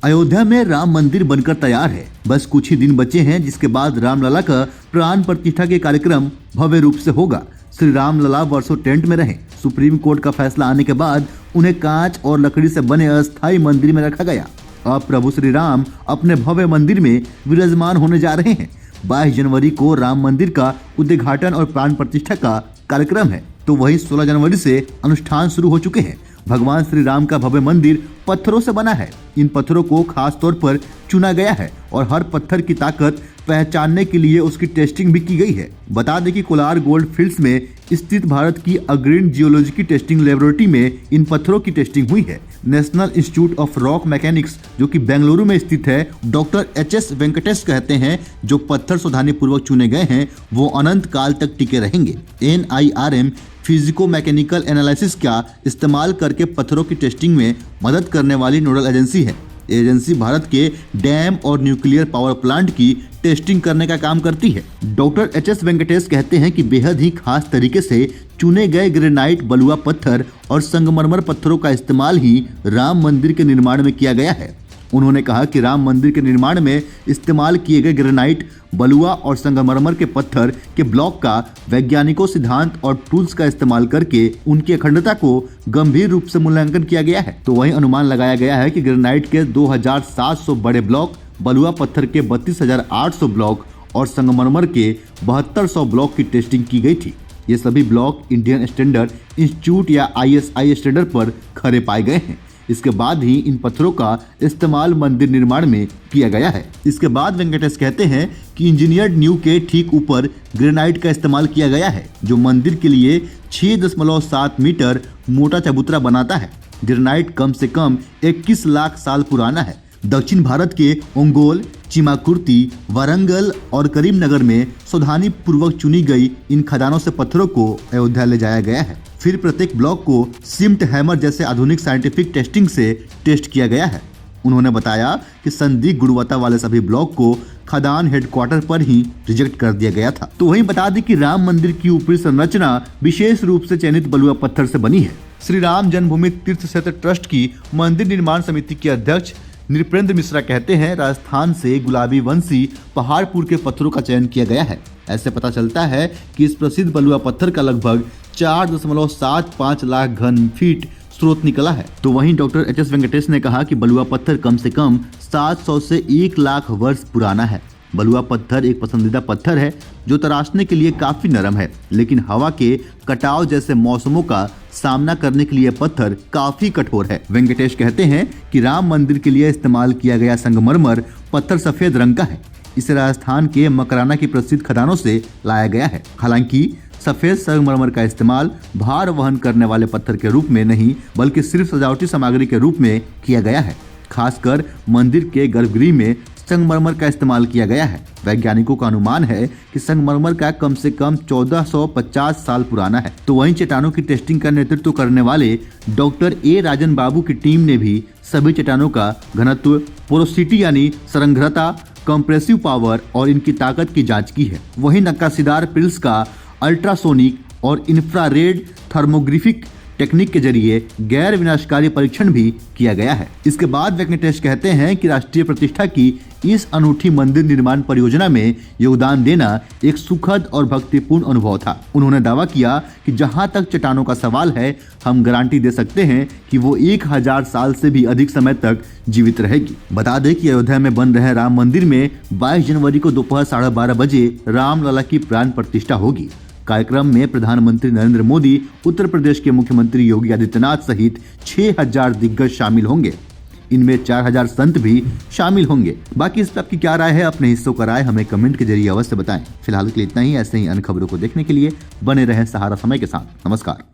अयोध्या में राम मंदिर बनकर तैयार है। बस कुछ ही दिन बचे हैं जिसके बाद रामलला का प्राण प्रतिष्ठा के कार्यक्रम भव्य रूप से होगा। श्री रामलला वर्षों टेंट में रहे। सुप्रीम कोर्ट का फैसला आने के बाद उन्हें कांच और लकड़ी से बने अस्थायी मंदिर में रखा गया। अब प्रभु श्री राम अपने भव्य मंदिर में विराजमान होने जा रहे हैं। 22 जनवरी को राम मंदिर का उद्घाटन और प्राण प्रतिष्ठा का कार्यक्रम है, तो वहीं 16 जनवरी से अनुष्ठान शुरू हो चुके हैं। भगवान श्री राम का भव्य मंदिर पत्थरों से बना है। इन पत्थरों को खास तौर पर चुना गया है और हर पत्थर की ताकत पहचानने के लिए उसकी टेस्टिंग भी की गई है। बता दें कि कोलार गोल्ड फील्ड्स में स्थित भारत की अग्रणी जियोलॉजिकल टेस्टिंग लेबोरेटरी में इन पत्थरों की टेस्टिंग हुई है। National institute of rock mechanics जो कि बेंगलुरु में स्थित है, डॉक्टर HS वेंकटेश कहते हैं जो पत्थर सावधानी पूर्वक चुने गए हैं वो अनंत काल तक टिके रहेंगे। NIRM फिजिको मैकेनिकल एनालिसिस का इस्तेमाल करके पत्थरों की टेस्टिंग में मदद करने वाली नोडल एजेंसी है। एजेंसी भारत के डैम और न्यूक्लियर पावर प्लांट की टेस्टिंग करने का काम करती है। डॉक्टर HS वेंकटेश कहते हैं कि बेहद ही खास तरीके से चुने गए ग्रेनाइट, बलुआ पत्थर और संगमरमर पत्थरों का इस्तेमाल ही राम मंदिर के निर्माण में किया गया है। उन्होंने कहा कि राम मंदिर के निर्माण में इस्तेमाल किए गए ग्रेनाइट, बलुआ और संगमरमर के पत्थर के ब्लॉक का वैज्ञानिकों सिद्धांत और टूल्स का इस्तेमाल करके उनकी अखंडता को गंभीर रूप से मूल्यांकन किया गया है। तो वहीं अनुमान लगाया गया है कि ग्रेनाइट के 2700 बड़े ब्लॉक, बलुआ पत्थर के 32,800 ब्लॉक और संगमरमर के 7200 ब्लॉक की टेस्टिंग की गई थी। ये सभी ब्लॉक इंडियन स्टैंडर्ड इंस्टीट्यूट या ISI स्टैंडर्ड पर खरे पाए गए हैं। इसके बाद ही इन पत्थरों का इस्तेमाल मंदिर निर्माण में किया गया है। इसके बाद वेंकटेश कहते हैं कि इंजीनियर्ड न्यू के ठीक ऊपर ग्रेनाइट का इस्तेमाल किया गया है जो मंदिर के लिए 6.7 मीटर मोटा चबूतरा बनाता है। ग्रेनाइट कम से कम 21 लाख साल पुराना है। दक्षिण भारत के ओंगोल, चिमाकुर्ती, वारंगल और करीमनगर में सावधानी पूर्वक चुनी गई इन खदानों से पत्थरों को अयोध्या ले जाया गया है। फिर प्रत्येक ब्लॉक को सिम्ट हैमर जैसे आधुनिक साइंटिफिक टेस्टिंग से टेस्ट किया गया है। उन्होंने बताया कि संदिग्ध गुणवत्ता वाले सभी ब्लॉक को खदान हेडक्वार्टर पर ही रिजेक्ट कर दिया गया था। तो वहीं बता दें कि राम मंदिर की ऊपरी संरचना विशेष रूप से चयनित बलुआ पत्थर से बनी है। श्री राम जन्मभूमि तीर्थ क्षेत्र ट्रस्ट की मंदिर निर्माण समिति के अध्यक्ष नृपेंद्र मिश्रा कहते हैं राजस्थान से गुलाबी वंशी पहाड़पुर के पत्थरों का चयन किया गया है। ऐसे पता चलता है कि इस प्रसिद्ध बलुआ पत्थर का लगभग 4.75 लाख घन फीट स्रोत निकला है। तो वहीं डॉक्टर HS वेंकटेश ने कहा कि बलुआ पत्थर कम से कम 700 से 1 लाख वर्ष पुराना है। बलुआ पत्थर एक पसंदीदा पत्थर है जो तराशने के लिए काफी नरम है, लेकिन हवा के कटाव जैसे मौसमों का सामना करने के लिए पत्थर काफी कठोर है। वेंकटेश कहते हैं कि राम मंदिर के लिए इस्तेमाल किया गया संगमरमर पत्थर सफेद रंग का है। इसे राजस्थान के मकराना की प्रसिद्ध खदानों से लाया गया है। हालांकि सफेद संगमरमर का इस्तेमाल भार वहन करने वाले पत्थर के रूप में नहीं बल्कि सिर्फ सजावटी सामग्री के रूप में किया गया है। खासकर मंदिर के गर्भगृह में संगमरमर का इस्तेमाल किया गया है। वैज्ञानिकों का अनुमान है कि संगमरमर का कम से कम 1450 साल पुराना है। तो वहीं चट्टानों की टेस्टिंग का नेतृत्व करने वाले डॉक्टर A राजन बाबू की टीम ने भी सभी चट्टानों का घनत्व, पोरोसिटी यानी संघनता, कंप्रेसिव पावर और इनकी ताकत की जांच की है। वहीं नक्काशीदार पिल्स का अल्ट्रासोनिक और इंफ्रारेड थर्मोग्राफिक टेक्निक के जरिए गैर विनाशकारी परीक्षण भी किया गया है। इसके बाद वेंकटेश कहते हैं कि राष्ट्रीय प्रतिष्ठा की इस अनूठी मंदिर निर्माण परियोजना में योगदान देना एक सुखद और भक्तिपूर्ण अनुभव था। उन्होंने दावा किया कि जहां तक चट्टानों का सवाल है, हम गारंटी दे सकते हैं कि वो 1000 साल से भी अधिक समय तक जीवित रहेगी। बता दें कि अयोध्या में बन रहे राम मंदिर में 22 जनवरी को दोपहर 12:30 बजे रामलला की प्राण प्रतिष्ठा होगी। कार्यक्रम में प्रधानमंत्री नरेंद्र मोदी, उत्तर प्रदेश के मुख्यमंत्री योगी आदित्यनाथ सहित 6000 दिग्गज शामिल होंगे। इनमें 4000 संत भी शामिल होंगे। बाकी इस पर आपकी क्या राय है? अपने हिस्सों का राय हमें कमेंट के जरिए अवश्य बताएं। फिलहाल के लिए इतना ही। ऐसे ही अन्य खबरों को देखने के लिए बने रहें सहारा समय के साथ। नमस्कार।